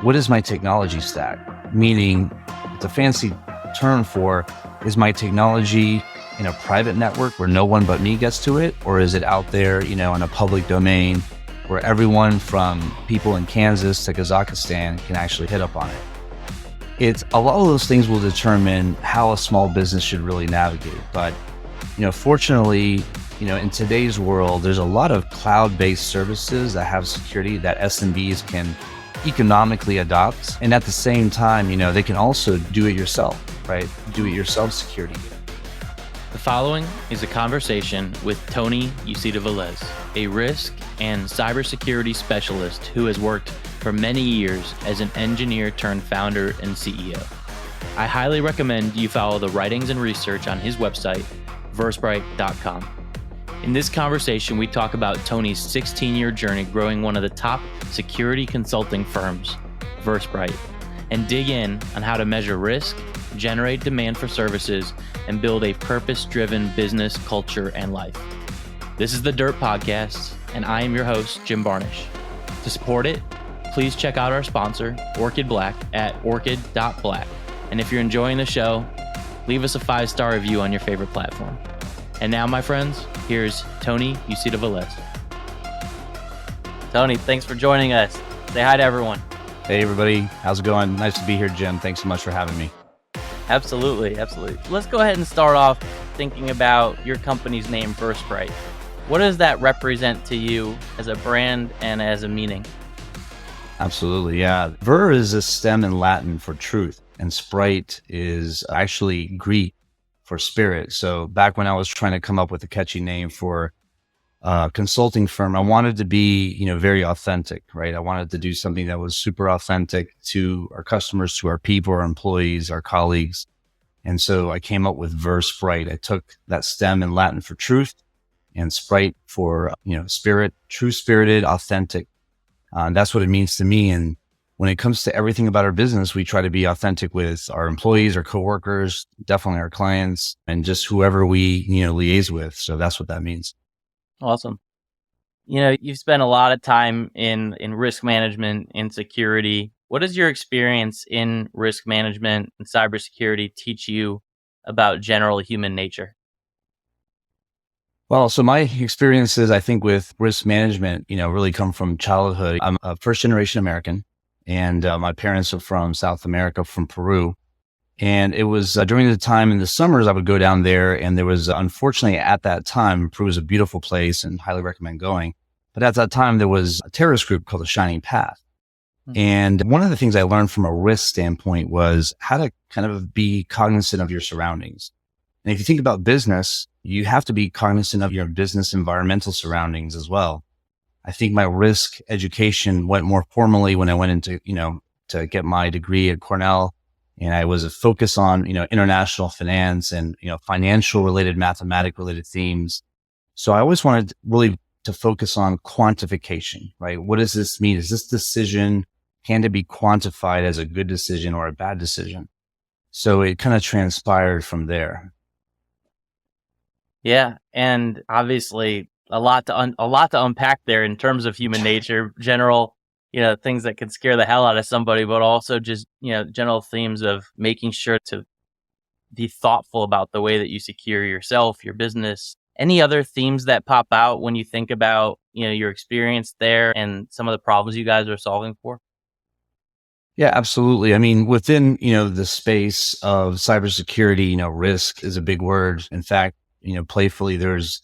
what is my technology stack? Meaning, it's a fancy term for, is my technology in a private network where no one but me gets to it? Or is it out there, in a public domain where everyone from people in Kansas to Kazakhstan can actually hit up on it? It's a lot of those things will determine how a small business should really navigate. But, fortunately, in today's world, there's a lot of cloud-based services that have security that SMBs can economically adopt. And at the same time, they can also do it yourself, right? Do it yourself security. The following is a conversation with Tony UV, a risk and cybersecurity specialist who has worked for many years as an engineer turned founder and CEO. I highly recommend you follow the writings and research on his website, VerSprite.com. In this conversation, we talk about Tony's 16-year journey growing one of the top security consulting firms, VerSprite, and dig in on how to measure risk, generate demand for services, and build a purpose-driven business culture and life. This is the Dirt Podcast, and I am your host, Jim Barnish. To support it, please check out our sponsor, Orchid Black, at orchid.black. And if you're enjoying the show, leave us a 5-star review on your favorite platform. And now, my friends, here's Tony UV. Tony, thanks for joining us. Say hi to everyone. Hey, everybody. How's it going? Nice to be here, Jim. Thanks so much for having me. Absolutely. Let's go ahead and start off thinking about your company's name, VerSprite. What does that represent to you as a brand and as a meaning? Absolutely, yeah. Ver is a stem in Latin for truth, and sprite is actually Greek for spirit. So back when I was trying to come up with a catchy name for a consulting firm, I wanted to be, very authentic, right? I wanted to do something that was super authentic to our customers, to our people, our employees, our colleagues. And so I came up with VerSprite. I took that stem in Latin for truth and sprite for, spirit, true-spirited, authentic. That's what it means to me. And when it comes to everything about our business, we try to be authentic with our employees, our coworkers, definitely our clients, and just whoever we, liaise with. So that's what that means. Awesome. You've spent a lot of time in risk management and security. What does your experience in risk management and cybersecurity teach you about general human nature? Well, so my experiences, I think, with risk management, really come from childhood. I'm a first-generation American, and my parents are from South America, from Peru. And it was during the time in the summers, I would go down there, and there was, unfortunately, at that time, Peru was a beautiful place and highly recommend going. But at that time, there was a terrorist group called the Shining Path. Mm-hmm. And one of the things I learned from a risk standpoint was how to kind of be cognizant of your surroundings. And if you think about business, you have to be cognizant of your business environmental surroundings as well. I think my risk education went more formally when I went into, to get my degree at Cornell. And I was focused on, international finance and, financial related, mathematic related themes. So I always wanted really to focus on quantification, right? What does this mean? Is this decision, can it be quantified as a good decision or a bad decision? So it kind of transpired from there. Yeah. And obviously a lot to unpack there in terms of human nature, general, things that could scare the hell out of somebody, but also just, general themes of making sure to be thoughtful about the way that you secure yourself, your business. Any other themes that pop out when you think about, your experience there and some of the problems you guys are solving for? Yeah, absolutely. I mean, within, the space of cybersecurity, risk is a big word. In fact, playfully, there's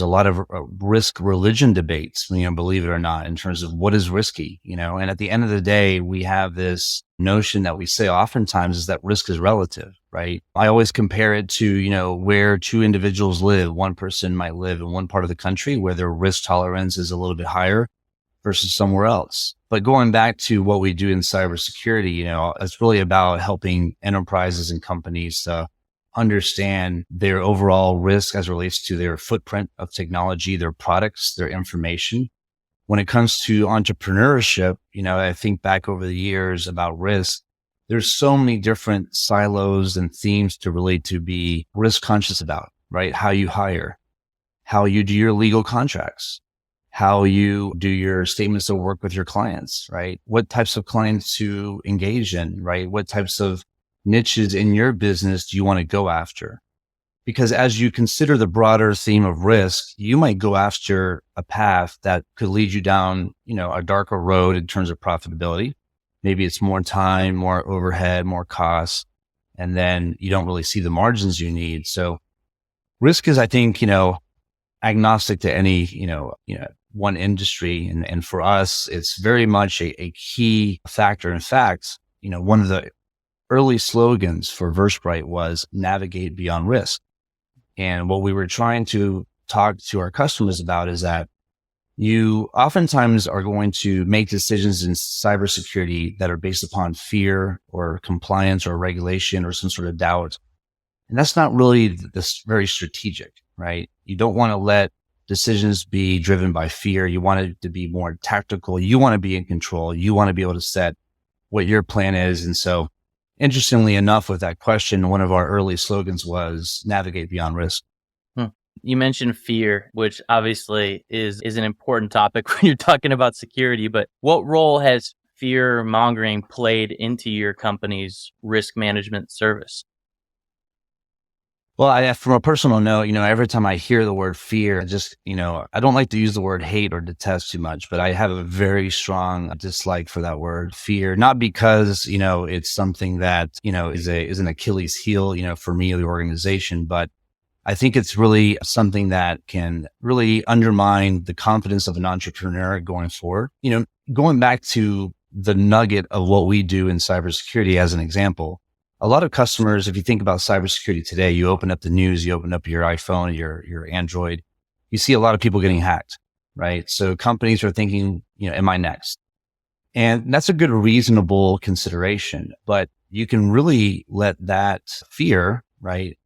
a lot of risk religion debates, believe it or not, in terms of what is risky, and at the end of the day, we have this notion that we say oftentimes is that risk is relative, right? I always compare it to, where two individuals live. One person might live in one part of the country where their risk tolerance is a little bit higher versus somewhere else. But going back to what we do in cybersecurity, it's really about helping enterprises and companies to understand their overall risk as it relates to their footprint of technology, their products, their information. When it comes to entrepreneurship, I think back over the years about risk, there's so many different silos and themes to really to be risk conscious about, right? How you hire, how you do your legal contracts, how you do your statements of work with your clients, right? What types of clients to engage in, right? What types of niches in your business do you want to go after? Because as you consider the broader theme of risk, you might go after a path that could lead you down, a darker road in terms of profitability. Maybe it's more time, more overhead, more costs, and then you don't really see the margins you need. So risk is, I think, agnostic to any, one industry. And for us, it's very much a key factor. In fact, one of the early slogans for VerSprite was navigate beyond risk. And what we were trying to talk to our customers about is that you oftentimes are going to make decisions in cybersecurity that are based upon fear or compliance or regulation or some sort of doubt. And that's not really this very strategic, right? You don't want to let decisions be driven by fear. You want it to be more tactical. You want to be in control. You want to be able to set what your plan is. And so, interestingly enough, with that question, one of our early slogans was navigate beyond risk. You mentioned fear, which obviously is an important topic when you're talking about security, but what role has fear mongering played into your company's risk management service? Well, from a personal note, every time I hear the word fear, I don't like to use the word hate or detest too much, but I have a very strong dislike for that word fear, not because, it's something that, is an Achilles heel, for me or the organization, but I think it's really something that can really undermine the confidence of an entrepreneur going forward. Going back to the nugget of what we do in cybersecurity as an example, a lot of customers, if you think about cybersecurity today, you open up the news, you open up your iPhone, your Android, you see a lot of people getting hacked, right? So companies are thinking, am I next? And that's a good, reasonable consideration, but you can really let that fear, right,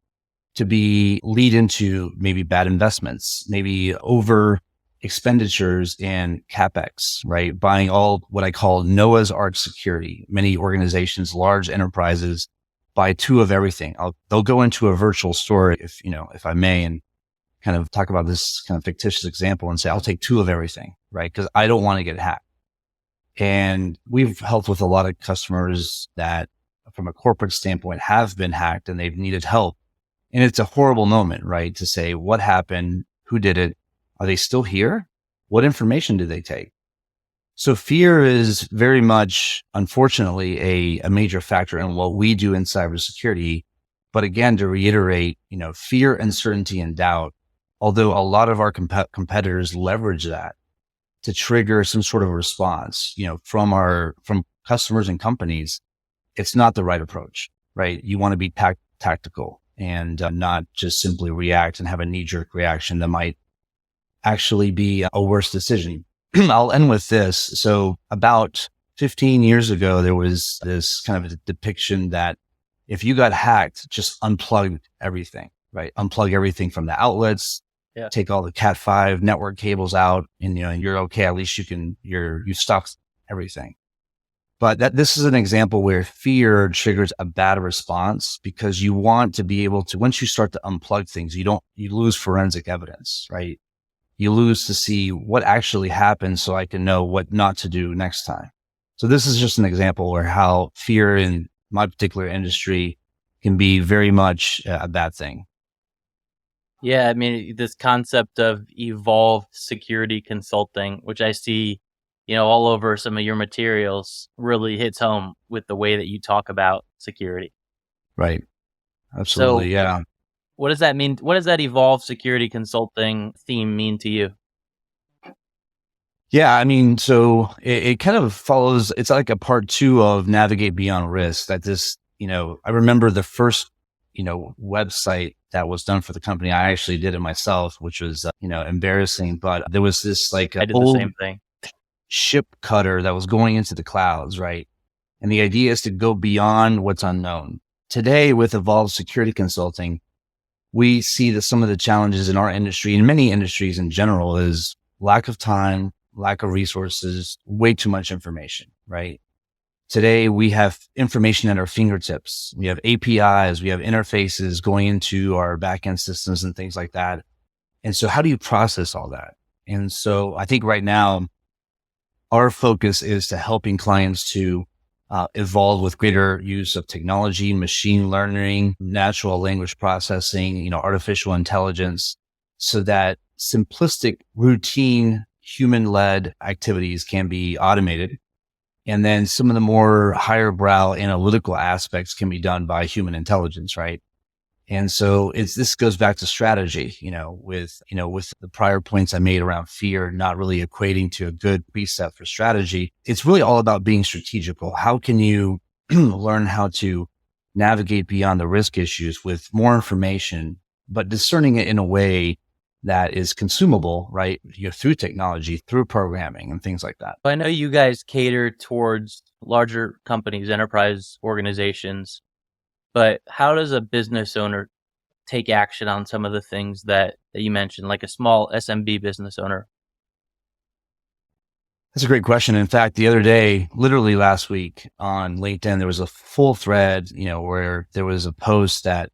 to be lead into maybe bad investments, maybe over expenditures in CapEx, right? Buying all what I call Noah's Ark security. Many organizations, large enterprises, buy two of everything. They'll go into a virtual store, if I may, and kind of talk about this kind of fictitious example and say, I'll take two of everything, right? Because I don't want to get hacked. And we've helped with a lot of customers that from a corporate standpoint have been hacked and they've needed help. And it's a horrible moment, right? To say, what happened? Who did it? Are they still here? What information did they take? So fear is very much, unfortunately, a major factor in what we do in cybersecurity. But again, to reiterate, fear, uncertainty, and doubt, although a lot of our competitors leverage that to trigger some sort of response, from customers and companies, it's not the right approach, right? You want to be tactical and not just simply react and have a knee-jerk reaction that might actually be a worse decision. I'll end with this. So about 15 years ago, there was this kind of a depiction that if you got hacked, just unplug everything, right? Unplug everything from the outlets, take all the Cat5 network cables out, and you're okay. At least you've stopped everything. But this is an example where fear triggers a bad response because you want to be able to, once you start to unplug things, you lose forensic evidence, right? You lose to see what actually happened so I can know what not to do next time. So this is just an example where how fear in my particular industry can be very much a bad thing. Yeah, I mean, this concept of evolved security consulting, which I see, all over some of your materials, really hits home with the way that you talk about security. Right. Absolutely. So, yeah. What does that mean? What does that evolved security consulting theme mean to you? Yeah, I mean, so it kind of follows, it's like a part two of Navigate Beyond Risk that I remember the first, website that was done for the company. I actually did it myself, which was, embarrassing, but there was this like I did old the same thing. Ship cutter that was going into the clouds, right? And the idea is to go beyond what's unknown. Today with Evolved Security Consulting, we see that some of the challenges in our industry and many industries in general is lack of time, lack of resources, way too much information, right? Today, we have information at our fingertips. We have APIs, we have interfaces going into our backend systems and things like that. And so how do you process all that? And so I think right now, our focus is to helping clients to evolve with greater use of technology, machine learning, natural language processing, artificial intelligence, so that simplistic, routine, human-led activities can be automated. And then some of the more higher brow analytical aspects can be done by human intelligence, right? And so this goes back to strategy, with the prior points I made around fear, not really equating to a good precept for strategy. It's really all about being strategical. How can you learn how to navigate beyond the risk issues with more information, but discerning it in a way that is consumable, right? Through technology, through programming and things like that. I know you guys cater towards larger companies, enterprise organizations. But how does a business owner take action on some of the things that you mentioned, like a small SMB business owner? That's a great question. In fact, the other day, literally last week on LinkedIn, there was a full thread, where there was a post that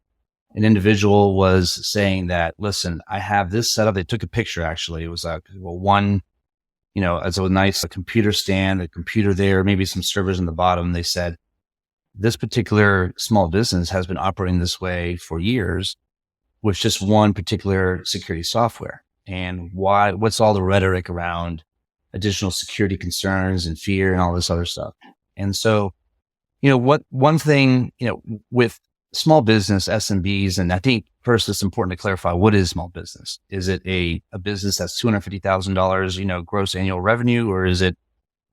an individual was saying that, listen, I have this setup. They took a picture, actually. It was it's a nice computer stand, a computer there, maybe some servers in the bottom. They said, this particular small business has been operating this way for years with just one particular security software. And what's all the rhetoric around additional security concerns and fear and all this other stuff? And so, one thing, with small business SMBs, and I think first it's important to clarify, what is small business? Is it a business that's $250,000, gross annual revenue, or is it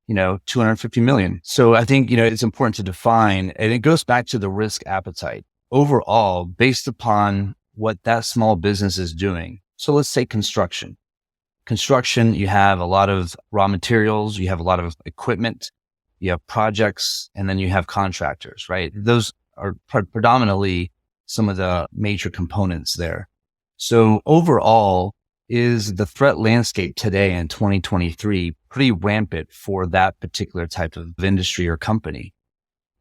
250 million. So I think, it's important to define, and it goes back to the risk appetite overall based upon what that small business is doing. So let's say construction. Construction, you have a lot of raw materials, you have a lot of equipment, you have projects, and then you have contractors, right? Those are predominantly some of the major components there. So overall, is the threat landscape today in 2023 pretty rampant for that particular type of industry or company?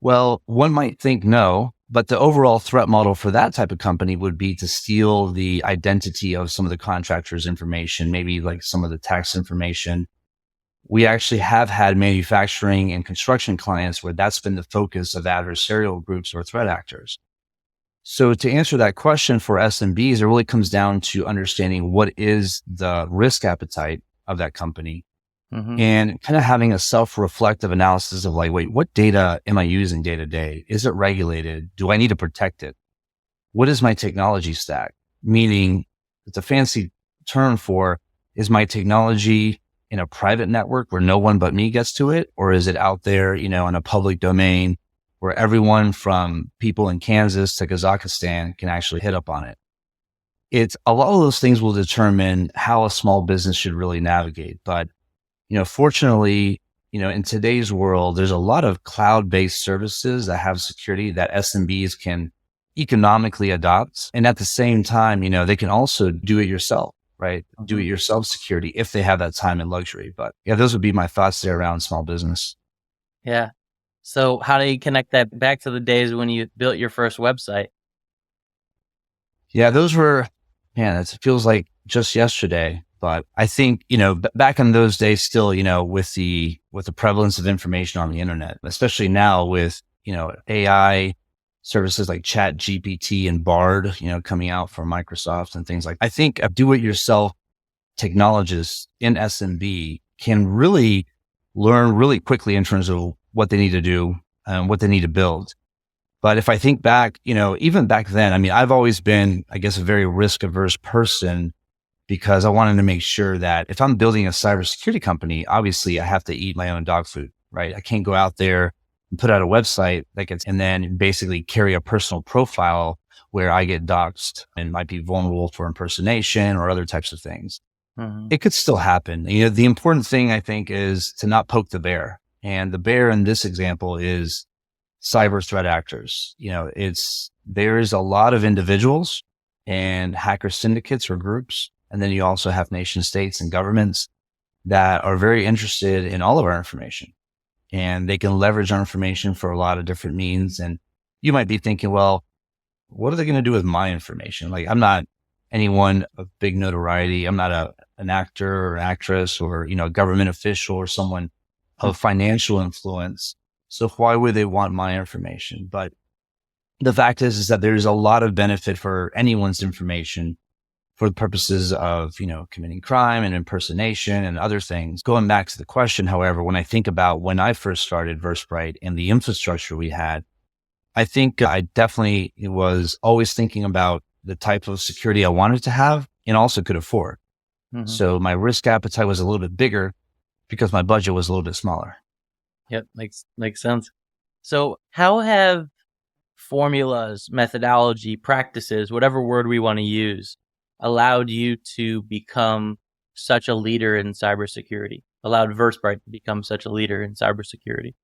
Well, one might think no, but the overall threat model for that type of company would be to steal the identity of some of the contractors' information, maybe like some of the tax information. We actually have had manufacturing and construction clients where that's been the focus of adversarial groups or threat actors. So to answer that question for SMBs, it really comes down to understanding what is the risk appetite of that company, and kind of having a self-reflective analysis of like, wait, what data am I using day to day? Is it regulated? Do I need to protect it? What is my technology stack? Meaning, it's a fancy term for, is my technology in a private network where no one but me gets to it? Or is it out there, in a public domain where everyone from people in Kansas to Kazakhstan can actually hit up on it? It's a lot of those things will determine how a small business should really navigate. But, fortunately, in today's world, there's a lot of cloud-based services that have security that SMBs can economically adopt. And at the same time, they can also do it yourself, right? Do it yourself security if they have that time and luxury. But yeah, those would be my thoughts there around small business. Yeah. So how do you connect that back to the days when you built your first website? Yeah, those were, man, it feels like just yesterday. But I think, back in those days still, with the prevalence of information on the internet, especially now with, AI services like Chat GPT and Bard, coming out from Microsoft and things like that. I think a do-it-yourself technologists in SMB can really learn really quickly in terms of what they need to do and what they need to build. But if I think back, even back then, I've always been, I guess, a very risk averse person, because I wanted to make sure that if I'm building a cybersecurity company, obviously I have to eat my own dog food, right? I can't go out there and put out a website and then basically carry a personal profile where I get doxxed and might be vulnerable for impersonation or other types of things. It could still happen. The important thing, I think, is to not poke the bear. And the bear in this example is cyber threat actors. There's a lot of individuals and hacker syndicates or groups. And then you also have nation states and governments that are very interested in all of our information, and they can leverage our information for a lot of different means. And you might be thinking, well, what are they going to do with my information? Like, I'm not anyone of big notoriety. I'm not an actor or actress or, a government official or someone of financial influence. So why would they want my information? But the fact is that there's a lot of benefit for anyone's information for the purposes of, committing crime and impersonation and other things. Going back to the question, however, when I think about when I first started VerSprite and the infrastructure we had, I think I definitely was always thinking about the type of security I wanted to have and also could afford. Mm-hmm. So my risk appetite was a little bit bigger because my budget was a little bit smaller. Yep, makes sense. So how have formulas, methodology, practices, whatever word we want to use, allowed you to become such a leader in cybersecurity, allowed VerSprite to become such a leader in cybersecurity?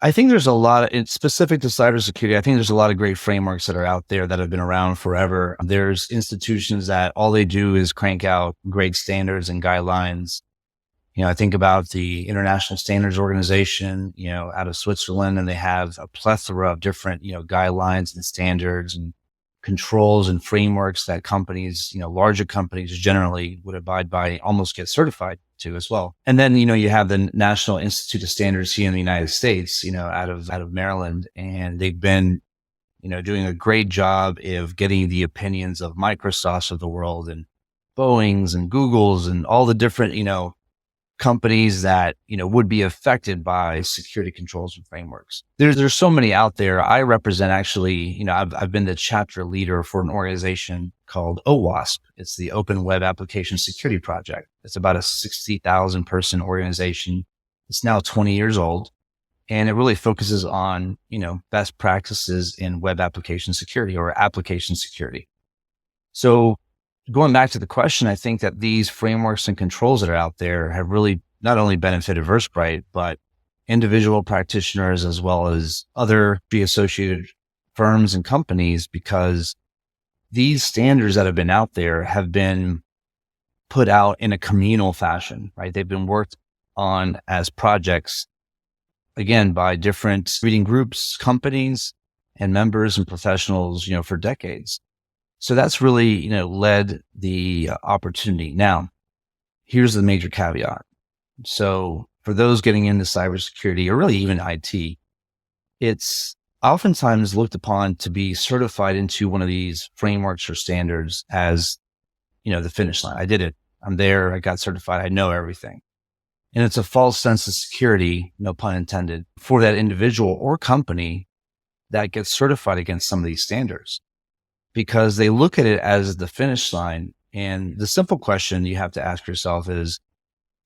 I think there's a lot it's specific to cybersecurity. I think there's a lot of great frameworks that are out there that have been around forever. There's institutions that all they do is crank out great standards and guidelines. I think about the International Standards Organization, out of Switzerland, and they have a plethora of different, guidelines and standards and controls and frameworks that companies, larger companies generally would abide by, almost get certified to as well. And then, you have the National Institute of Standards here in the United States, out of Maryland, and they've been, doing a great job of getting the opinions of Microsofts of the world and Boeings and Googles and all the different, companies that, would be affected by security controls and frameworks. There's so many out there. I represent actually, I've been the chapter leader for an organization called OWASP. It's the Open Web Application Security Project. It's about a 60,000 person organization. It's now 20 years old, and it really focuses on, best practices in web application security or application security. So going back to the question, I think that these frameworks and controls that are out there have really not only benefited VerSprite, but individual practitioners as well as other associated firms and companies, because these standards that have been out there have been put out in a communal fashion, right? They've been worked on as projects, again, by different reading groups, companies, and members and professionals, for decades. So that's really, led the opportunity. Now, here's the major caveat. So for those getting into cybersecurity or really even IT, it's oftentimes looked upon to be certified into one of these frameworks or standards as, the finish line. I did it. I'm there. I got certified. I know everything. And it's a false sense of security, no pun intended, for that individual or company that gets certified against some of these standards, because they look at it as the finish line. And the simple question you have to ask yourself is,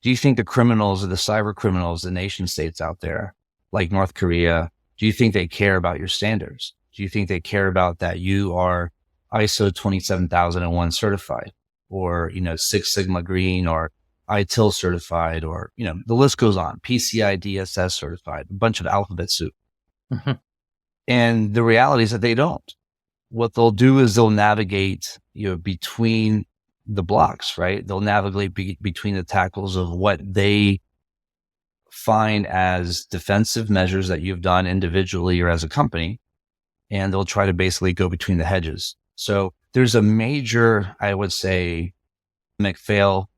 do you think the criminals or the cyber criminals, the nation states out there, like North Korea, do you think they care about your standards? Do you think they care about that you are ISO 27001 certified or, Six Sigma Green or ITIL certified, or, the list goes on, PCI DSS certified, a bunch of alphabet soup. And the reality is that they don't. What they'll do is they'll navigate, between the blocks, right? They'll navigate between the tackles of what they find as defensive measures that you've done individually or as a company. And they'll try to basically go between the hedges. So there's a major, I would say, fail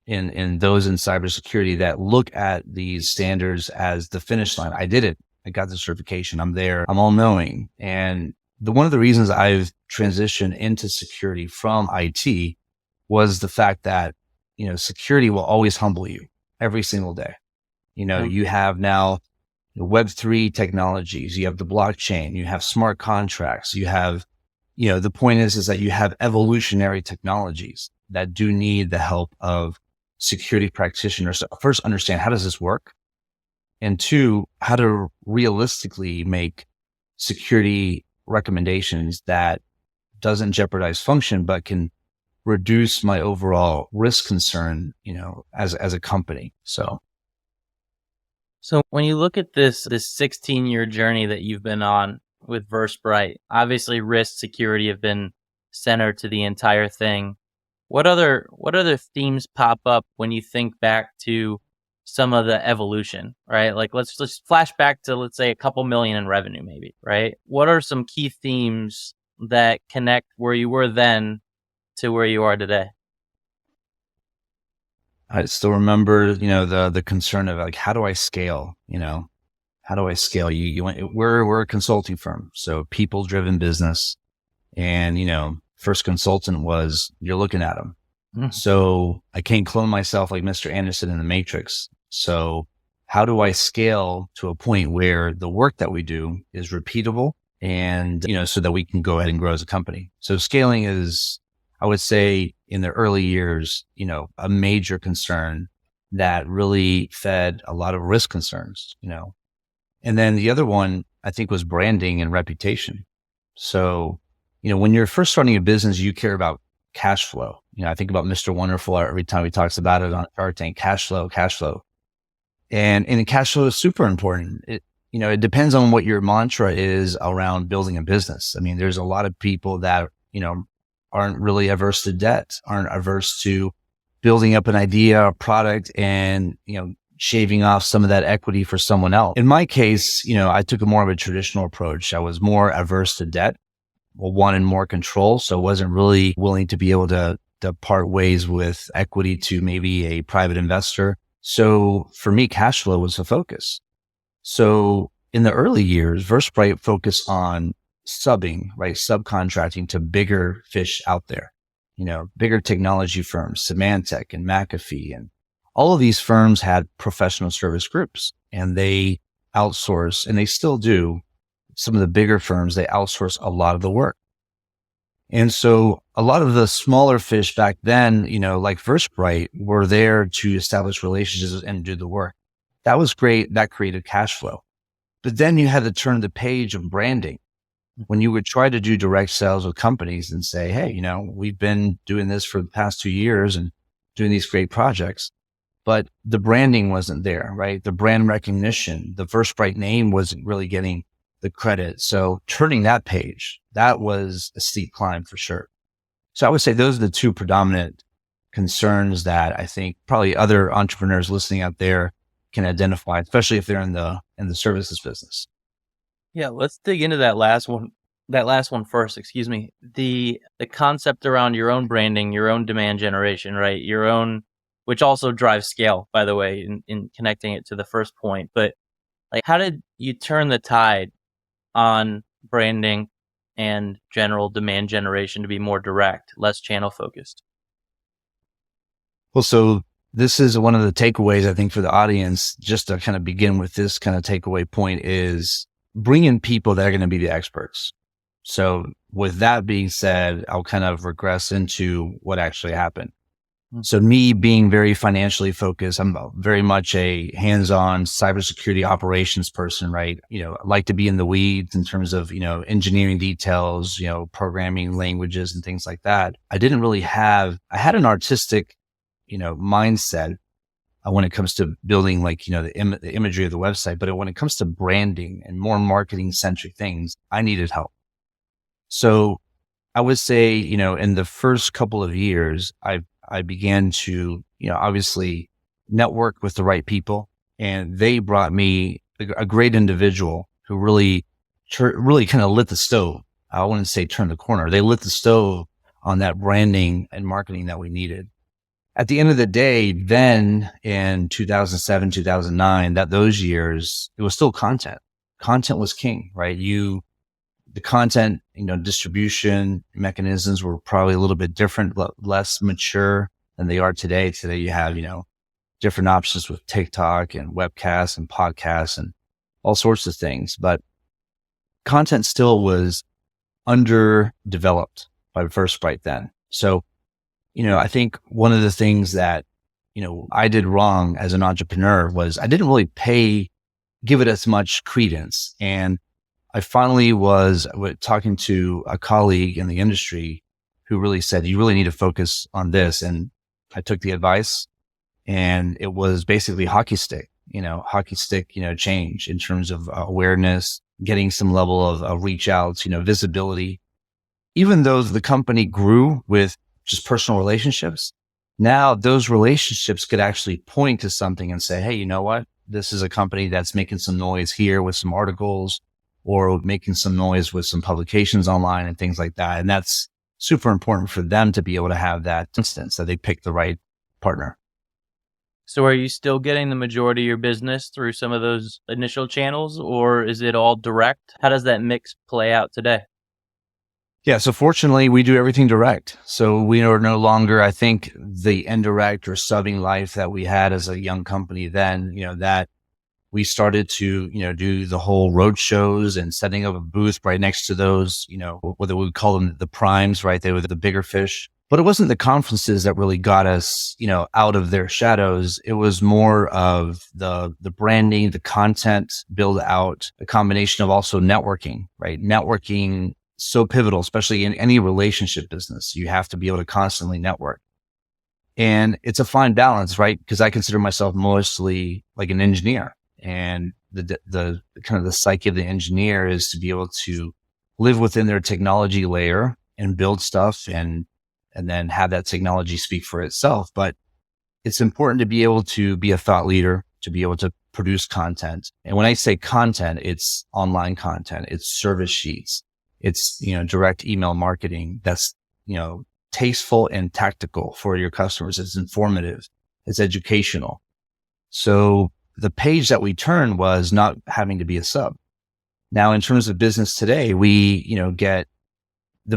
in those in cybersecurity that look at these standards as the finish line. I did it. I got the certification. I'm there. I'm all knowing. And one of the reasons I've transitioned into security from IT was the fact that, security will always humble you every single day. You have now Web3 technologies, you have the blockchain, you have smart contracts, you have, the point is that you have evolutionary technologies that do need the help of security practitioners to first understand, how does this work? And two, how to realistically make security recommendations that doesn't jeopardize function, but can reduce my overall risk concern, as a company. So when you look at this 16-year journey that you've been on with VerSprite, obviously risk, security have been center to the entire thing. What other themes pop up when you think back to some of the evolution, right? Like let's flash back to, let's say, a couple million in revenue maybe, right? What are some key themes that connect where you were then to where you are today? I still remember, the concern of like, how do I scale? How do I scale? We're a consulting firm, so people driven business. And, first consultant was, you're looking at them. So I can't clone myself like Mr. Anderson in the Matrix. So how do I scale to a point where the work that we do is repeatable and, so that we can go ahead and grow as a company? So scaling is, I would say in the early years, a major concern that really fed a lot of risk concerns, And then the other one I think was branding and reputation. So, when you're first starting a business, you care about cash flow. I think about Mr. Wonderful every time he talks about it on Shark Tank, cash flow. And cash flow is super important. It depends on what your mantra is around building a business. I mean, there's a lot of people that, aren't really averse to debt, aren't averse to building up an idea, a product, and, shaving off some of that equity for someone else. In my case, I took more of a traditional approach. I was more averse to debt, wanted more control. So wasn't really willing to be able to part ways with equity to maybe a private investor. So for me, cash flow was the focus. So in the early years, VerSprite focused on subbing, right? Subcontracting to bigger fish out there, bigger technology firms, Symantec and McAfee. And all of these firms had professional service groups and they outsource, and they still do. Some of the bigger firms, they outsource a lot of the work. And so a lot of the smaller fish back then, like VerSprite, were there to establish relationships and do the work. That was great. That created cash flow. But then you had to turn the page of branding. When you would try to do direct sales with companies and say, hey, we've been doing this for the past 2 years and doing these great projects, but the branding wasn't there, right? The brand recognition, the VerSprite name wasn't really getting the credit. So turning that page, that was a steep climb for sure. So I would say those are the two predominant concerns that I think probably other entrepreneurs listening out there can identify, especially if they're in the services business. Yeah, let's dig into that last one. That last one first, excuse me. The concept around your own branding, your own demand generation, right? Your own, which also drives scale, by the way, in connecting it to the first point. But like, how did you turn the tide on branding and general demand generation to be more direct, less channel focused? Well, so this is one of the takeaways, I think, for the audience, just to kind of begin with this kind of takeaway point, is bring in people that are going to be the experts. So with that being said, I'll kind of regress into what actually happened. So me being very financially focused, I'm very much a hands-on cybersecurity operations person, right? I like to be in the weeds in terms of, engineering details, programming languages and things like that. I had an artistic, mindset when it comes to building the imagery of the website. But when it comes to branding and more marketing centric things, I needed help. So I would say, in the first couple of years, I began to, obviously network with the right people, and they brought me a great individual who really kind of lit the stove. I wouldn't say turn the corner. They lit the stove on that branding and marketing that we needed. At the end of the day, then in 2007, 2009, those years, it was still content. Content was king, right? The content, distribution mechanisms were probably a little bit different, less mature than they are today. Today you have, different options with TikTok and webcasts and podcasts and all sorts of things. But content still was underdeveloped by VerSprite then. So, I think one of the things that, I did wrong as an entrepreneur was I didn't really give it as much credence. And I finally was talking to a colleague in the industry who really said, you really need to focus on this. And I took the advice, and it was basically hockey stick change in terms of awareness, getting some level of reach outs, visibility. Even though the company grew with just personal relationships, now those relationships could actually point to something and say, hey, you know what? This is a company that's making some noise here with some articles or making some noise with some publications online and things like that. And that's super important for them to be able to have that instance that they pick the right partner. So are you still getting the majority of your business through some of those initial channels, or is it all direct? How does that mix play out today? Yeah. So fortunately, we do everything direct. So we are no longer, I think, the indirect or subbing life that we had as a young company then, that we started to, do the whole road shows and setting up a booth right next to those, what we would call them the primes, right? They were the bigger fish. But it wasn't the conferences that really got us, out of their shadows. It was more of the branding, the content build out, a combination of also networking, right? Networking so pivotal, especially in any relationship business. You have to be able to constantly network. And it's a fine balance, right? Because I consider myself mostly like an engineer. And the kind of the psyche of the engineer is to be able to live within their technology layer and build stuff and then have that technology speak for itself. But it's important to be able to be a thought leader, to be able to produce content. And when I say content, it's online content, it's service sheets, it's, direct email marketing that's, tasteful and tactical for your customers. It's informative, it's educational. So the page that we turned was not having to be a sub. Now, in terms of business today, we, get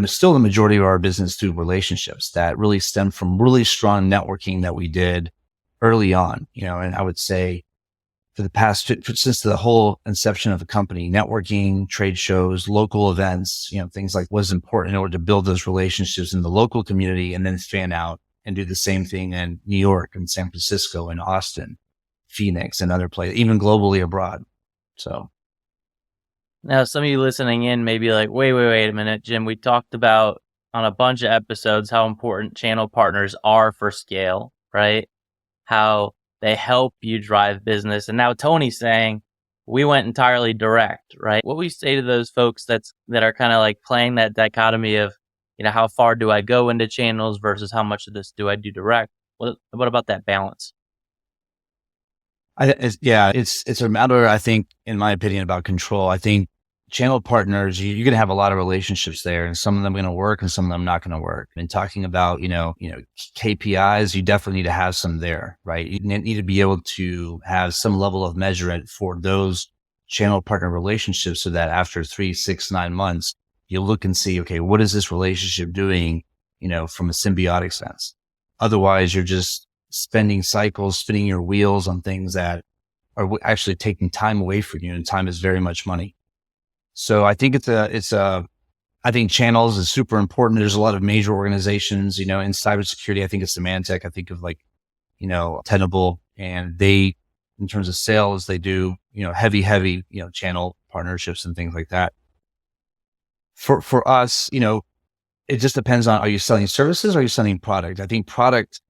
still the majority of our business through relationships that really stem from really strong networking that we did early on, and I would say for the past, since the whole inception of the company, networking, trade shows, local events, things like was important in order to build those relationships in the local community and then fan out and do the same thing in New York and San Francisco and Austin, Phoenix and other places, even globally abroad. So. Now, some of you listening in may be like, wait a minute, Jim, we talked about on a bunch of episodes how important channel partners are for scale, right? How they help you drive business. And now Tony's saying we went entirely direct, right? What we say to those folks that are kind of like playing that dichotomy of, how far do I go into channels versus how much of this do I do direct? What about that balance? It's a matter, I think, in my opinion, about control. I think channel partners, you're going to have a lot of relationships there, and some of them are going to work and some of them not going to work. And talking about, KPIs, you definitely need to have some there, right? You need to be able to have some level of measurement for those channel partner relationships so that after 3, 6, 9 months, you look and see, okay, what is this relationship doing, from a symbiotic sense? Otherwise, you're just spending cycles, spinning your wheels on things that are actually taking time away from you, and time is very much money. So I think I think channels is super important. There's a lot of major organizations, in cybersecurity. I think it's Symantec. I think of Tenable, and they, in terms of sales, they do, heavy, channel partnerships and things like that. For us, it just depends on, are you selling services or are you selling product? I think product,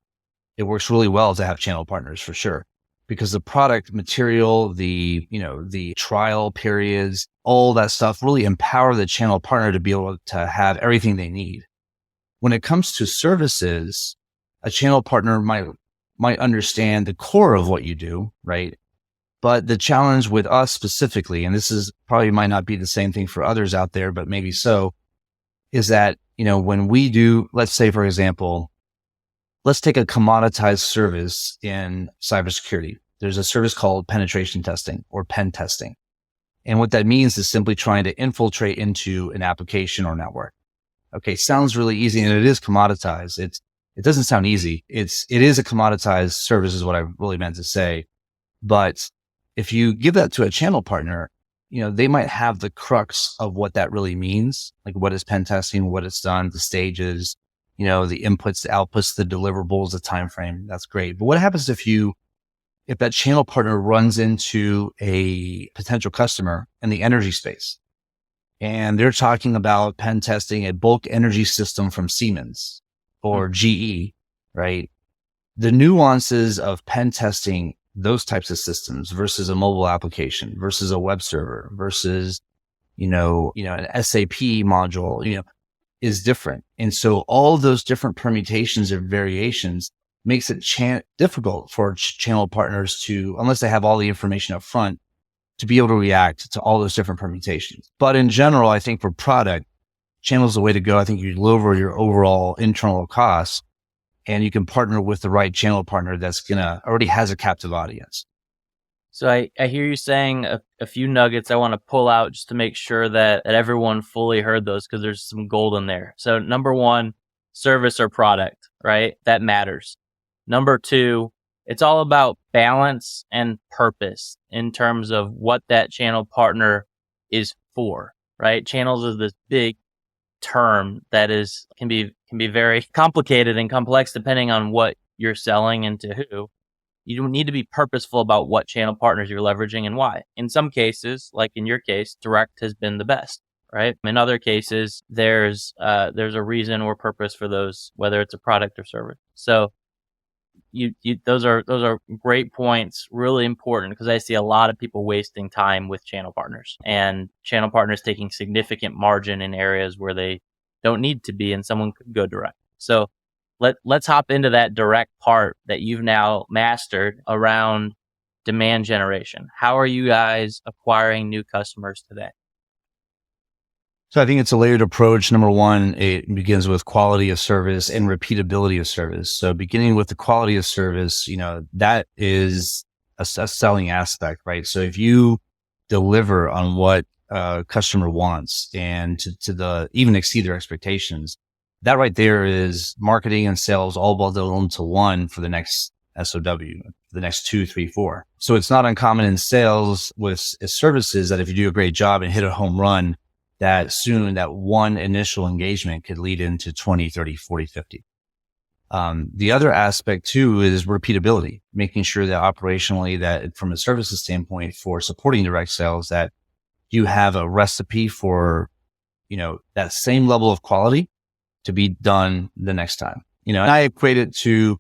it works really well to have channel partners for sure, because the product material, the trial periods, all that stuff really empower the channel partner to be able to have everything they need. When it comes to services, a channel partner might understand the core of what you do, right? But the challenge with us specifically, and this is probably might not be the same thing for others out there, but maybe so, is that, when we do, let's say, for example, let's take a commoditized service in cybersecurity. There's a service called penetration testing or pen testing. And what that means is simply trying to infiltrate into an application or network. Okay, sounds really easy, and it is commoditized. It doesn't sound easy. It is a commoditized service is what I really meant to say. But if you give that to a channel partner, they might have the crux of what that really means, like what is pen testing, what it's done, the stages, the inputs, the outputs, the deliverables, the time frame. That's great. But what happens if that channel partner runs into a potential customer in the energy space and they're talking about pen testing a bulk energy system from Siemens or GE, right? The nuances of pen testing those types of systems versus a mobile application versus a web server versus, an SAP module, is different. And so all those different permutations or variations makes it difficult for channel partners to, unless they have all the information up front, to be able to react to all those different permutations. But in general, I think for product, channel is the way to go. I think you lower your overall internal costs, and you can partner with the right channel partner that's already has a captive audience. So I hear you saying a few nuggets I want to pull out just to make sure that everyone fully heard those, because there's some gold in there. So number one, service or product, right? That matters. Number two, it's all about balance and purpose in terms of what that channel partner is for, right? Channels is this big term that can be very complicated and complex depending on what you're selling and to who. You need to be purposeful about what channel partners you're leveraging and why. In some cases, like in your case, direct has been the best, right? In other cases, there's a reason or purpose for those, whether it's a product or service. So those are great points, really important, because I see a lot of people wasting time with channel partners, and channel partners taking significant margin in areas where they don't need to be, and someone could go direct. So let's hop into that direct part that you've now mastered around demand generation. How are you guys acquiring new customers today? So I think it's a layered approach. Number one, it begins with quality of service and repeatability of service. So beginning with the quality of service, that is a selling aspect, right? So if you deliver on what a customer wants and to even exceed their expectations, that right there is marketing and sales all bundled into one for the next SOW, the next 2, 3, 4. So it's not uncommon in sales with services that if you do a great job and hit a home run, that soon that one initial engagement could lead into 20, 30, 40, 50. The other aspect too is repeatability, making sure that operationally, that from a services standpoint for supporting direct sales, that you have a recipe for, that same level of quality to be done the next time. And I equate it to,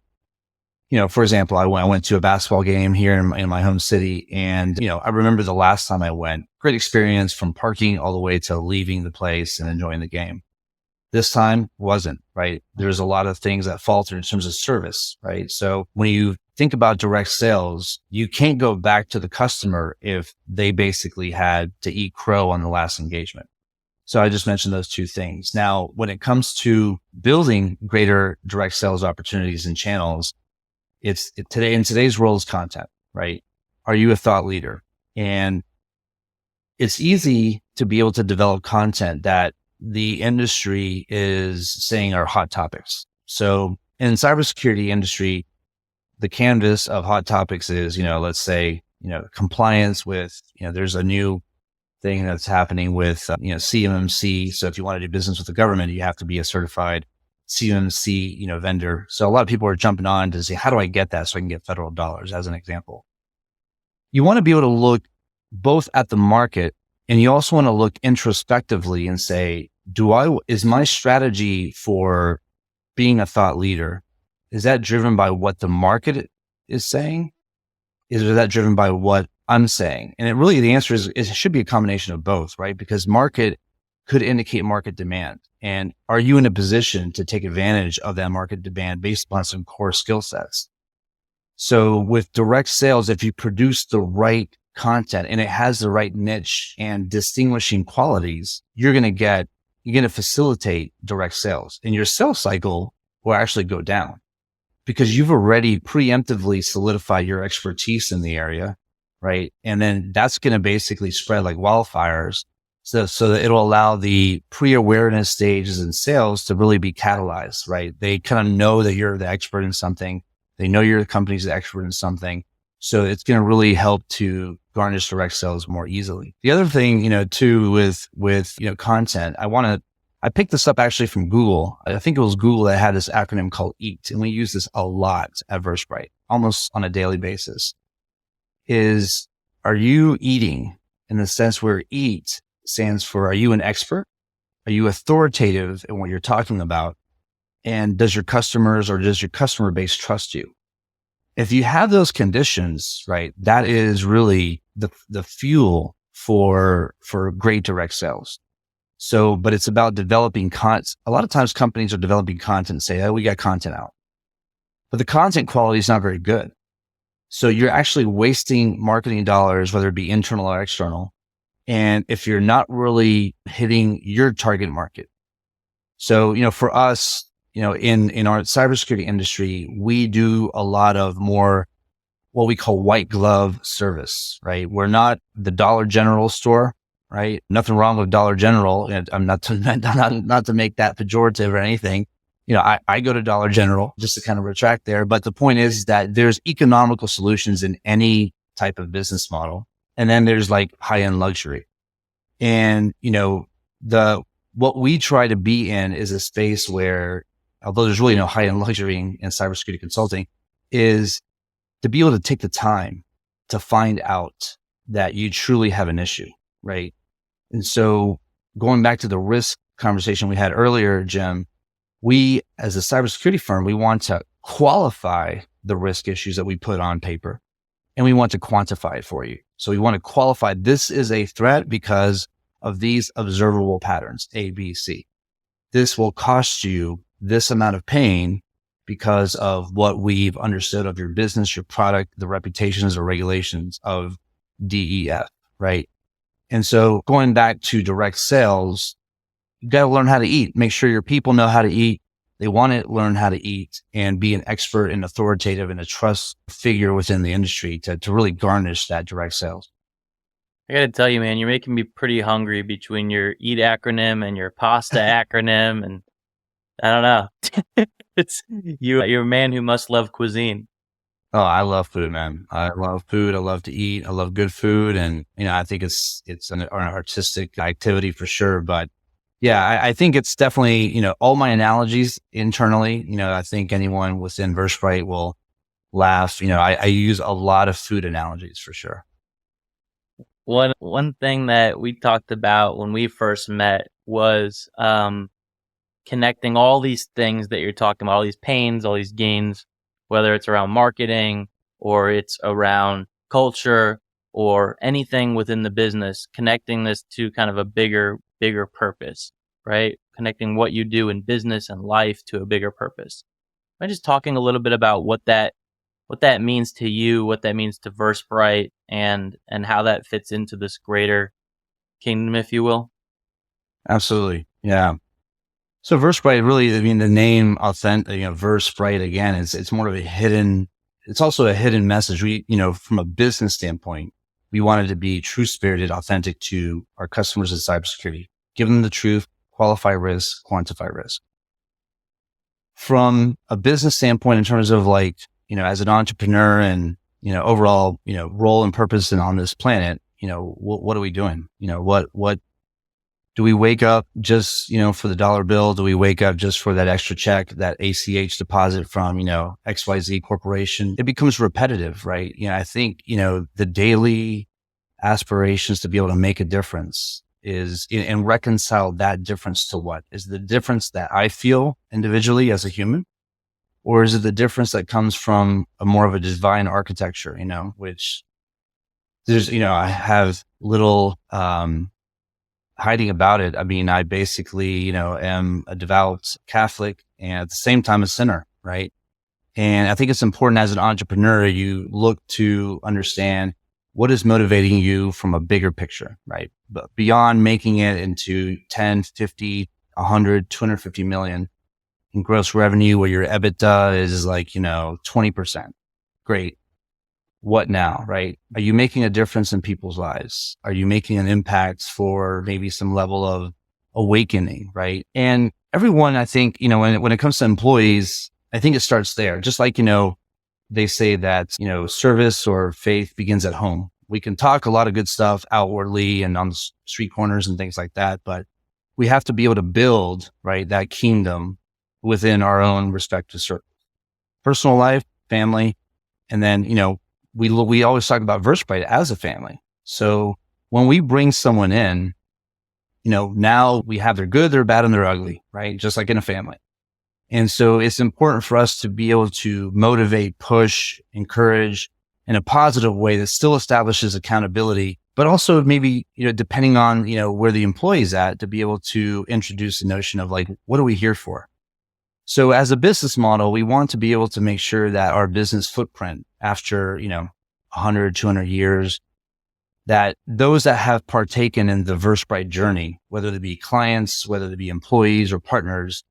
for example, I went to a basketball game here in my home city, and, I remember the last time I went, great experience from parking all the way to leaving the place and enjoying the game. This time wasn't, right? There's a lot of things that falter in terms of service, right? So when you think about direct sales, you can't go back to the customer if they basically had to eat crow on the last engagement. So I just mentioned those two things. Now, when it comes to building greater direct sales opportunities and channels, in today's world is content, right? Are you a thought leader? And it's easy to be able to develop content that the industry is saying are hot topics. So in cybersecurity industry, the canvas of hot topics is, let's say, compliance with, there's a new thing that's happening with, CMMC. So if you want to do business with the government, you have to be a certified CMMC, vendor. So a lot of people are jumping on to say, how do I get that so I can get federal dollars, as an example? You want to be able to look both at the market, and you also want to look introspectively and say, is my strategy for being a thought leader, is that driven by what the market is saying? Is that driven by what I'm saying? And the answer is it should be a combination of both, right? Because market could indicate market demand. And are you in a position to take advantage of that market demand based upon some core skill sets? So with direct sales, if you produce the right content and it has the right niche and distinguishing qualities, you're going to facilitate direct sales, and your sales cycle will actually go down because you've already preemptively solidified your expertise in the area, right? And then that's going to basically spread like wildfires. So that it'll allow the pre-awareness stages in sales to really be catalyzed, right? They kind of know that you're the expert in something. They know your company's the expert in something. So it's going to really help to garnish direct sales more easily. The other thing, too, with content, I picked this up actually from Google. I think it was Google that had this acronym called EAT, and we use this a lot at VerSprite, almost on a daily basis. Are you eating in the sense where EAT stands for, are you an expert? Are you authoritative in what you're talking about? And does your customers or does your customer base trust you? If you have those conditions, right, that is really the fuel for great direct sales. So, but it's about developing content. A lot of times companies are developing content and say, oh, we got content out, but the content quality is not very good. So you're actually wasting marketing dollars, whether it be internal or external. And if you're not really hitting your target market. So, for us, in our cybersecurity industry, we do a lot of more what we call white glove service, right? We're not the Dollar General store, right? Nothing wrong with Dollar General. And I'm not to make that pejorative or anything. I go to Dollar General just to kind of retract there. But the point is that there's economical solutions in any type of business model. And then there's like high-end luxury. And, what we try to be in is a space where, although there's really no high-end luxury in cybersecurity consulting, is to be able to take the time to find out that you truly have an issue, right? And so going back to the risk conversation we had earlier, Jim, we, as a cybersecurity firm, we want to qualify the risk issues that we put on paper, and we want to quantify it for you. So we want to qualify, this is a threat because of these observable patterns, A, B, C. This will cost you this amount of pain because of what we've understood of your business, your product, the reputations or regulations of DEF, right? And so going back to direct sales, you got to learn how to eat. Make sure your people know how to eat. They want to learn how to eat and be an expert and authoritative and a trust figure within the industry to really garnish that direct sales. I got to tell you, man, you're making me pretty hungry between your EAT acronym and your pasta acronym. And I don't know. You're a man who must love cuisine. Oh, I love food, man. I love food. I love to eat. I love good food. And, I think it's an artistic activity for sure. But yeah, I think it's definitely, all my analogies internally, I think anyone within VerSprite will laugh. I use a lot of food analogies for sure. One thing that we talked about when we first met was connecting all these things that you're talking about, all these pains, all these gains, whether it's around marketing or it's around culture or anything within the business, connecting this to kind of a bigger purpose, right? Connecting what you do in business and life to a bigger purpose. I'm just talking a little bit about what that means to you, what that means to VerSprite, and how that fits into this greater kingdom, if you will. Absolutely. Yeah. So VerSprite really, the name VerSprite again, it's more of it's also a hidden message. We, from a business standpoint, we wanted to be true spirited, authentic to our customers in cybersecurity, give them the truth, qualify risk, quantify risk. From a business standpoint, in terms of as an entrepreneur and, overall, role and purpose on this planet, what are we doing? What do we wake up just, for the dollar bill? Do we wake up just for that extra check, that ACH deposit from, XYZ corporation? It becomes repetitive, right? I think, the daily aspirations to be able to make a difference is and reconcile that difference to what is the difference that I feel individually as a human? Or is it the difference that comes from a more of a divine architecture, which there's, I have little, hiding about it. I basically, am a devout Catholic and at the same time a sinner, right? And I think it's important as an entrepreneur, you look to understand what is motivating you from a bigger picture, right? But beyond making it into 10, 50, 100, 250 million in gross revenue where your EBITDA is 20%. Great. What now, right? Are you making a difference in people's lives? Are you making an impact for maybe some level of awakening, right? And everyone, I think, when it comes to employees, I think it starts there. Just like, they say that, service or faith begins at home. We can talk a lot of good stuff outwardly and on the street corners and things like that, but we have to be able to build, right, that kingdom within our own respective circles, personal life, family, and then, we always talk about VerSprite as a family. So when we bring someone in, now we have their good, their bad, and their ugly, right? Just like in a family. And so it's important for us to be able to motivate, push, encourage in a positive way that still establishes accountability, but also maybe, depending on, where the employee's at, to be able to introduce the notion of what are we here for? So as a business model, we want to be able to make sure that our business footprint after, 100, 200 years, that those that have partaken in the VerSprite journey, whether they be clients, whether they be employees or partners,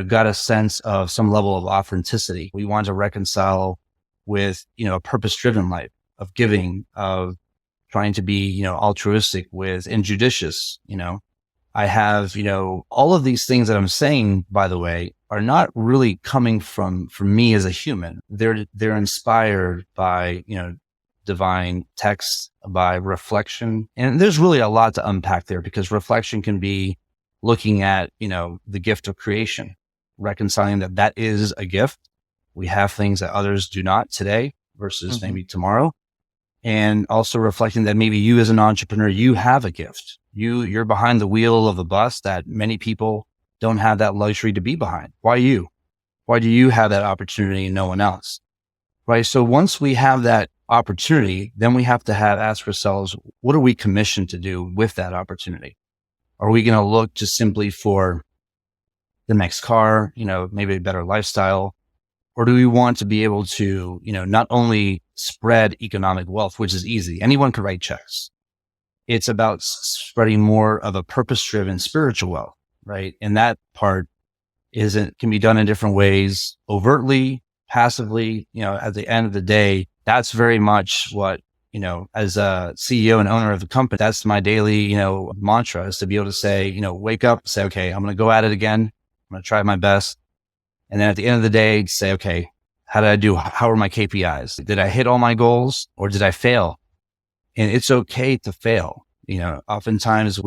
got a sense of some level of authenticity. We want to reconcile with, a purpose-driven life of giving, of trying to be, altruistic with and judicious. I have, all of these things that I'm saying, by the way, are not really coming from me as a human. They're inspired by, divine text, by reflection. And there's really a lot to unpack there, because reflection can be looking at, the gift of creation, reconciling that is a gift. We have things that others do not today versus maybe tomorrow. And also reflecting that maybe you as an entrepreneur, you have a gift. You're behind the wheel of the bus that many people don't have that luxury to be behind. Why you? Why do you have that opportunity and no one else? Right. So once we have that opportunity, then we have to ask ourselves, what are we commissioned to do with that opportunity? Are we going to look just simply for the next car, maybe a better lifestyle? Or do we want to be able to, not only spread economic wealth, which is easy. Anyone could write checks. It's about spreading more of a purpose-driven spiritual wealth, right? And that part can be done in different ways, overtly, passively. At the end of the day, that's very much what, as a CEO and owner of the company, that's my daily, mantra, is to be able to say, wake up, say, okay, I'm going to go at it again. I'm going to try my best. And then at the end of the day, say, okay, how did I do? How are my KPIs? Did I hit all my goals or did I fail? And it's okay to fail. Oftentimes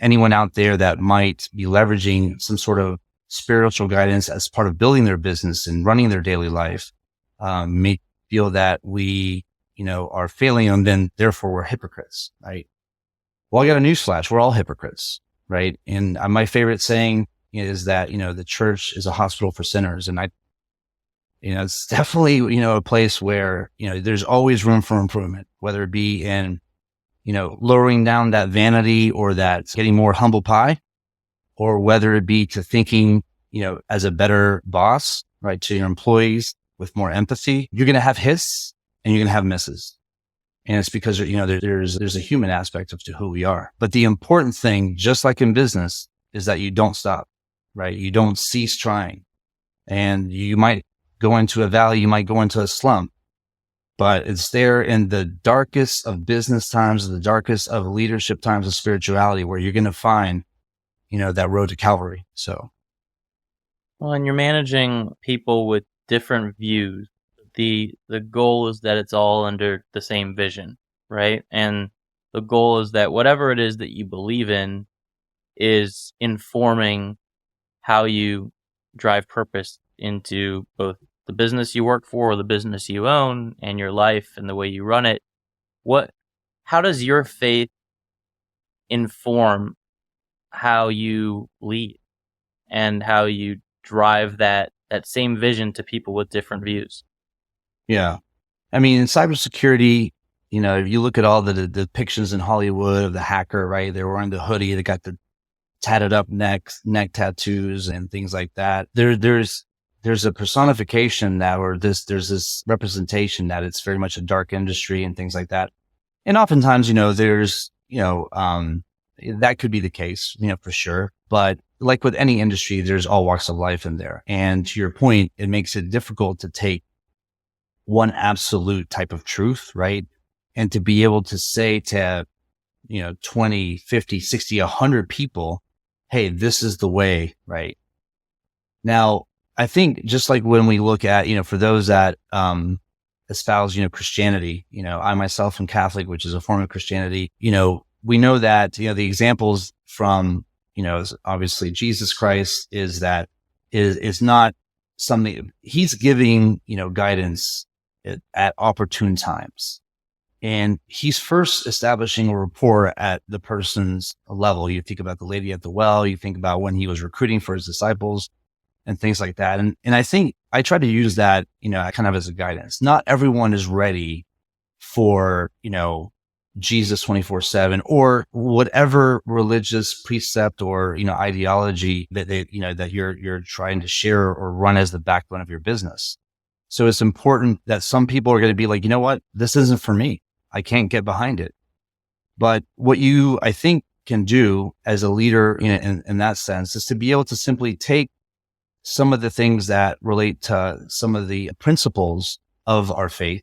anyone out there that might be leveraging some sort of spiritual guidance as part of building their business and running their daily life, may feel that we, are failing and then therefore we're hypocrites, right? Well, I got a newsflash. We're all hypocrites, right? And my favorite saying is that, the church is a hospital for sinners. And it's definitely, a place where, there's always room for improvement, whether it be in, lowering down that vanity or that getting more humble pie, or whether it be to thinking, as a better boss, right, to your employees with more empathy. You're going to have hits and you're going to have misses. And it's because, there's a human aspect to who we are. But the important thing, just like in business, is that you don't stop, right? You don't cease trying. And you might go into a valley, you might go into a slump, but it's there in the darkest of business times, the darkest of leadership times of spirituality, where you're going to find, that road to Calvary. So. Well, and you're managing people with different views. The goal is that it's all under the same vision, right? And the goal is that whatever it is that you believe in is informing how you drive purpose into both the business you work for or the business you own and your life and the way you run it. How does your faith inform how you lead and how you drive that same vision to people with different views? Yeah. I mean, in cybersecurity, if you look at all the depictions in Hollywood of the hacker, right? They're wearing the hoodie, they got the tatted up neck tattoos and things like that. There's a personification there's this representation that it's very much a dark industry and things like that. And oftentimes, there's, that could be the case, for sure. But like with any industry, there's all walks of life in there. And to your point, it makes it difficult to take one absolute type of truth, right? And to be able to say to, 20, 50, 60, 100 people, hey, this is the way, right? Now, I think just like when we look at, for those that espouse, Christianity, I myself am Catholic, which is a form of Christianity, we know that, the examples from, obviously Jesus Christ is not something he's giving, guidance at opportune times. And he's first establishing a rapport at the person's level. You think about the lady at the well, you think about when he was recruiting for his disciples and things like that. And I think I try to use that, kind of as a guidance. Not everyone is ready for, Jesus 24/7 or whatever religious precept or, ideology that that you're trying to share or run as the backbone of your business. So it's important that some people are going to be like, you know what, this isn't for me. I can't get behind it. But what you, I think, can do as a leader in that sense is to be able to simply take some of the things that relate to some of the principles of our faith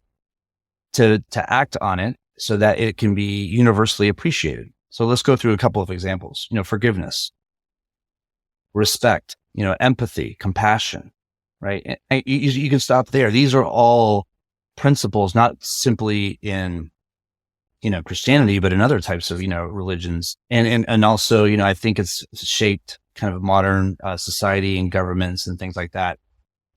to act on it so that it can be universally appreciated. So let's go through a couple of examples. Forgiveness, respect, empathy, compassion, right? And you can stop there. These are all principles, not simply in Christianity, but in other types of, religions. And also, I think it's shaped kind of modern society and governments and things like that.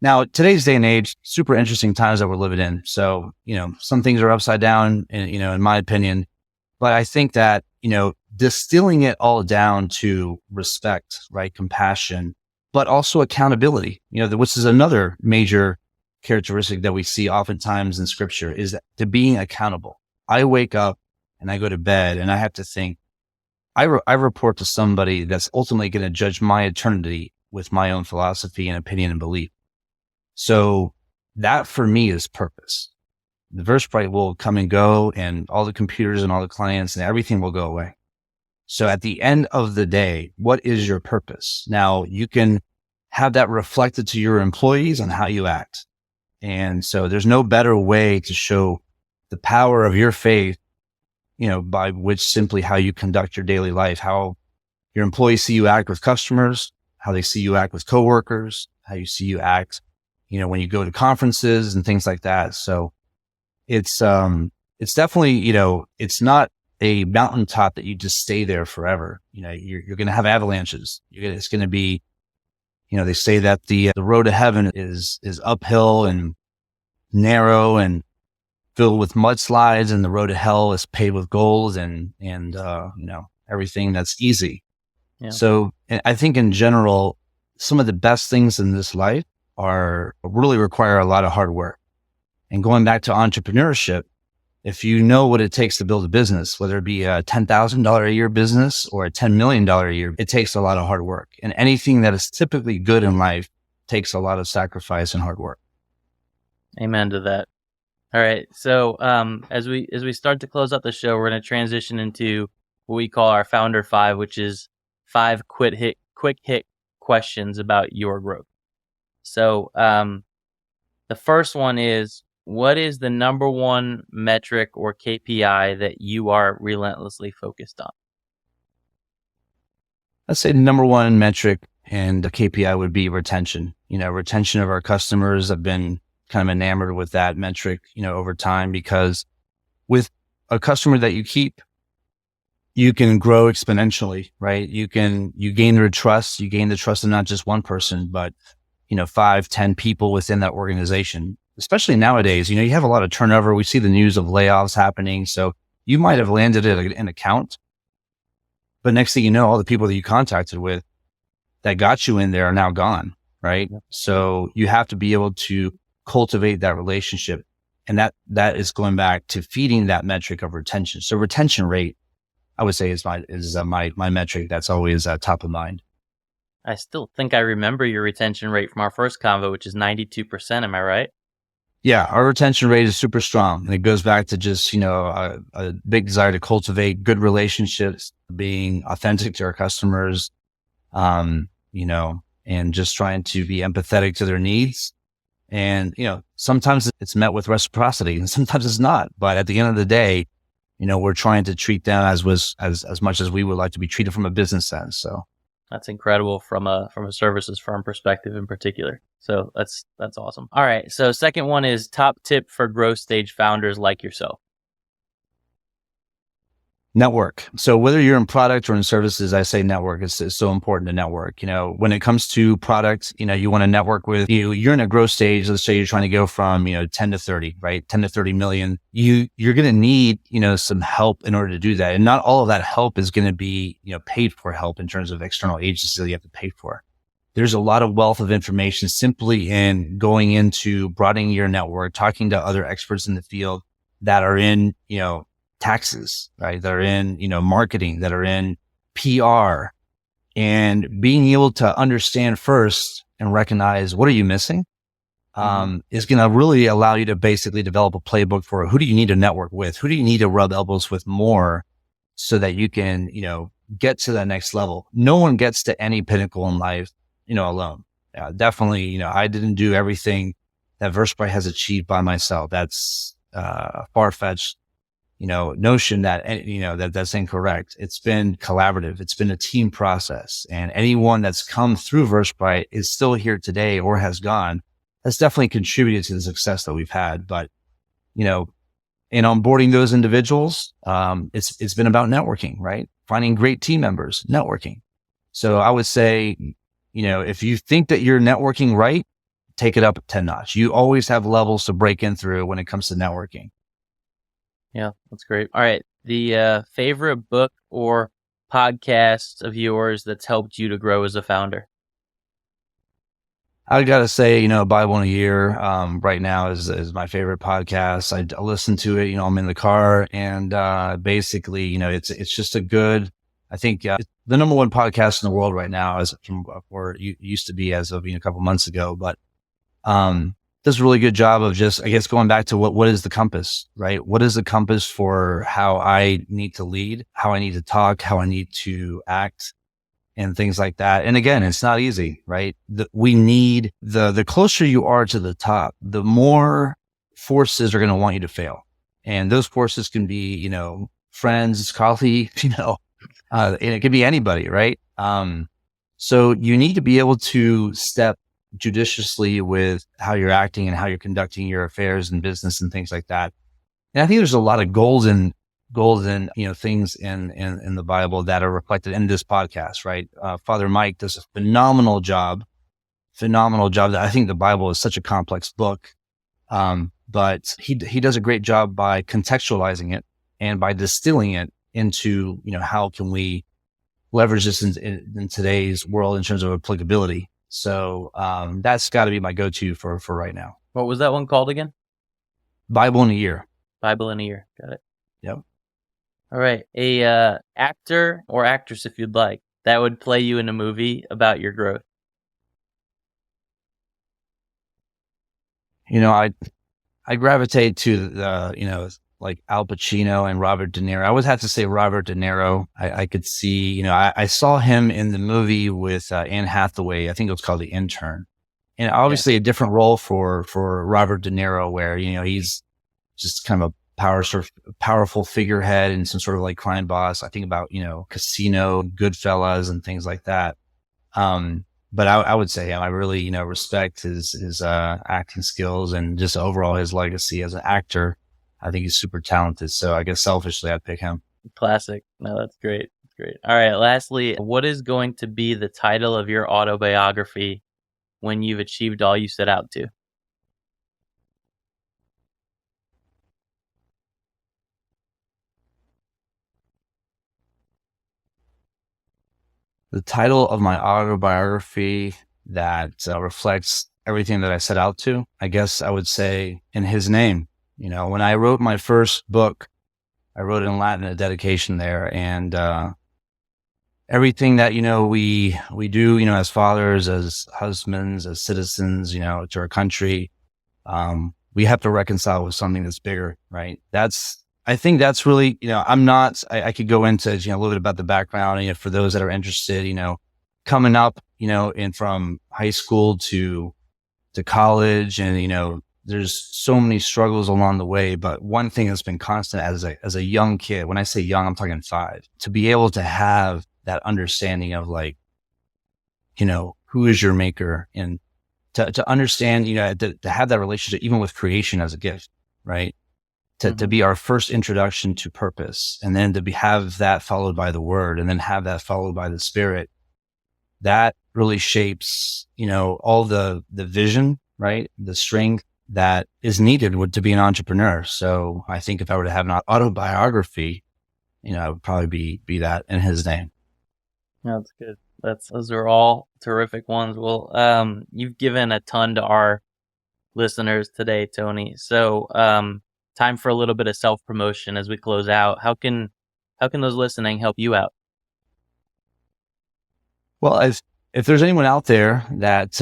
Now, today's day and age, super interesting times that we're living in. So, some things are upside down, in my opinion, but I think that, distilling it all down to respect, right? Compassion, but also accountability, which is another major characteristic that we see oftentimes in scripture is that to being accountable. I wake up and I go to bed and I have to think, I report to somebody that's ultimately going to judge my eternity with my own philosophy and opinion and belief. So that for me is purpose. The VerSprite will come and go and all the computers and all the clients and everything will go away. So at the end of the day, what is your purpose? Now you can have that reflected to your employees on how you act. And so there's no better way to show the power of your faith, by which simply how you conduct your daily life, how your employees see you act with customers, how they see you act with coworkers, how you see you act, when you go to conferences and things like that. So it's definitely, it's not a mountaintop that you just stay there forever. You're going to have avalanches. It's going to be, they say that the road to heaven is uphill and narrow and filled with mudslides, and the road to hell is paved with gold and everything that's easy. Yeah. So I think in general, some of the best things in this life really require a lot of hard work. And going back to entrepreneurship, if you know what it takes to build a business, whether it be a $10,000 a year business or a $10 million a year, it takes a lot of hard work. And anything that is typically good in life takes a lot of sacrifice and hard work. Amen to that. All right. So as we start to close out the show, we're going to transition into what we call our Founder 5, which is 5 quick hit questions about your growth. So the first one is, what is the number one metric or KPI that you are relentlessly focused on? I'd say the number one metric and the KPI would be retention. Retention of our customers. I've been kind of enamored with that metric, over time, because with a customer that you keep, you can grow exponentially, right? You gain their trust. You gain the trust of not just one person, but 5, 10 people within that organization. Especially nowadays, you have a lot of turnover. We see the news of layoffs happening. So you might have landed at an account, but next thing you know, all the people that you contacted with that got you in there are now gone, right? Yep. So you have to be able to cultivate that relationship. And that is going back to feeding that metric of retention. So retention rate, I would say is my metric that's always top of mind. I still think I remember your retention rate from our first convo, which is 92%. Am I right? Yeah, our retention rate is super strong. And it goes back to just, a big desire to cultivate good relationships, being authentic to our customers, and just trying to be empathetic to their needs. And, sometimes it's met with reciprocity and sometimes it's not. But at the end of the day, we're trying to treat them as much as we would like to be treated from a business sense. So that's incredible from a services firm perspective in particular. So that's awesome. All right. So second one is top tip for growth stage founders like yourself. Network. So whether you're in product or in services, I say network. It's so important to network. When it comes to product, you want to network with you're in a growth stage. Let's say you're trying to go from, 10 to 30, right? 10 to 30 million. You're going to need, some help in order to do that. And not all of that help is going to be, paid for help in terms of external agencies that you have to pay for. There's a lot of wealth of information simply in going into broadening your network, talking to other experts in the field that are in, taxes, right? That are in, marketing, that are in PR, and being able to understand first and recognize what are you missing is going to really allow you to basically develop a playbook for who do you need to network with? Who do you need to rub elbows with more so that you can, get to the next level? No one gets to any pinnacle in life, alone. Definitely, I didn't do everything that VerSprite has achieved by myself. That's far-fetched, notion that, that's incorrect. It's been collaborative. It's been a team process, and anyone that's come through VerSprite is still here today or has gone. That's definitely contributed to the success that we've had. But, in onboarding those individuals, it's been about networking, right? Finding great team members, networking. So I would say, if you think that you're networking right, take it up 10 notch. You always have levels to break in through when it comes to networking. Yeah, that's great. All right. The favorite book or podcast of yours that's helped you to grow as a founder? I got to say, Bible in a Year right now is my favorite podcast. I listen to it, I'm in the car, and basically, it's just a good, I think it's the number one podcast in the world right now, as from where it used to be as of a couple months ago. But does a really good job of just, I guess, going back to what is the compass, right? What is the compass for how I need to lead, how I need to talk, how I need to act, and things like that. And again, it's not easy, right? We need the closer you are to the top, the more forces are going to want you to fail. And those forces can be, friends, colleagues, and it could be anybody, right? So you need to be able to step judiciously with how you're acting and how you're conducting your affairs and business and things like that. And I think there's a lot of golden, things in the Bible that are reflected in this podcast, right? Father Mike does a phenomenal job that I think the Bible is such a complex book. But he does a great job by contextualizing it and by distilling it into, how can we leverage this in today's world in terms of applicability. So, that's gotta be my go-to for right now. What was that one called again? Bible in a Year. Bible in a Year. Got it. Yep. All right. A actor or actress, if you'd like, that would play you in a movie about your growth. I gravitate to the, like Al Pacino and Robert De Niro. I would have to say Robert De Niro. I could see, I saw him in the movie with Anne Hathaway. I think it was called The Intern. And obviously a different role for Robert De Niro, where, he's just kind of a powerful figurehead and some sort of like crime boss. I think about, Casino, Goodfellas, and things like that. But I would say I really, respect his acting skills and just overall his legacy as an actor. I think he's super talented. So I guess selfishly, I'd pick him. Classic. No, that's great. That's great. All right. Lastly, what is going to be the title of your autobiography when you've achieved all you set out to? The title of my autobiography that reflects everything that I set out to, I guess I would say In His Name. When I wrote my first book, I wrote it in Latin, a dedication there, and everything that we do, as fathers, as husbands, as citizens, to our country, we have to reconcile with something that's bigger, right? I think that's really, I could go into, a little bit about the background, for those that are interested, coming up, and from high school to college, and, there's so many struggles along the way. But one thing that's been constant as a young kid, when I say young, I'm talking 5, to be able to have that understanding of like, who is your maker, and to understand, to have that relationship even with creation as a gift, right? To be our first introduction to purpose, and then to have that followed by the word, and then have that followed by the spirit. That really shapes, all the vision, right? The strength that is needed to be an entrepreneur. So I think if I were to have an autobiography, it would probably be that, In His Name. That's good. Those are all terrific ones. Well, you've given a ton to our listeners today, Tony. So, time for a little bit of self-promotion as we close out. How can those listening help you out? Well, if there's anyone out there that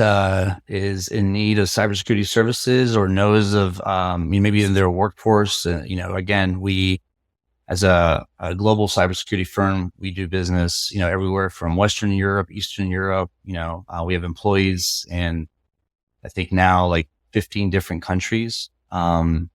is in need of cybersecurity services or knows of maybe in their workforce, again, we as a global cybersecurity firm, we do business, everywhere from Western Europe, Eastern Europe. We have employees in, I think now, like 15 different countries,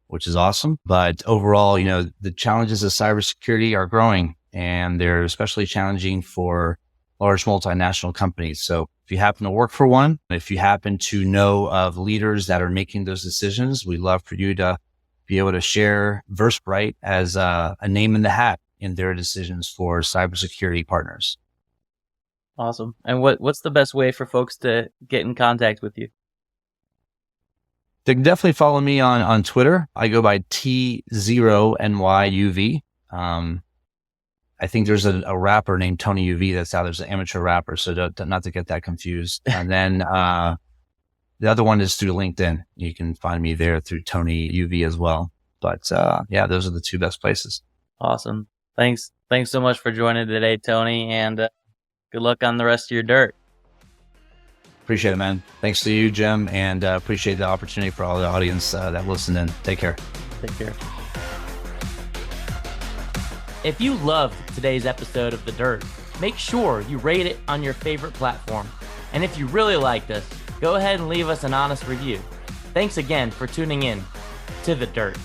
which is awesome. But overall, the challenges of cybersecurity are growing, and they're especially challenging for large multinational companies. So if you happen to work for one, if you happen to know of leaders that are making those decisions, we'd love for you to be able to share VerSprite as a name in the hat in their decisions for cybersecurity partners. Awesome. And what's the best way for folks to get in contact with you? They can definitely follow me on Twitter. I go by T0NYUV. I think there's a rapper named Tony UV that's out. There's an amateur rapper, so not to get that confused. And then the other one is through LinkedIn. You can find me there through Tony UV as well. But those are the two best places. Awesome. Thanks so much for joining today, Tony, and good luck on the rest of your dirt. Appreciate it, man. Thanks to you, Jim, and appreciate the opportunity for all the audience that listened in. Take care. Take care. If you loved today's episode of The Dirt, make sure you rate it on your favorite platform. And if you really liked us, go ahead and leave us an honest review. Thanks again for tuning in to The Dirt.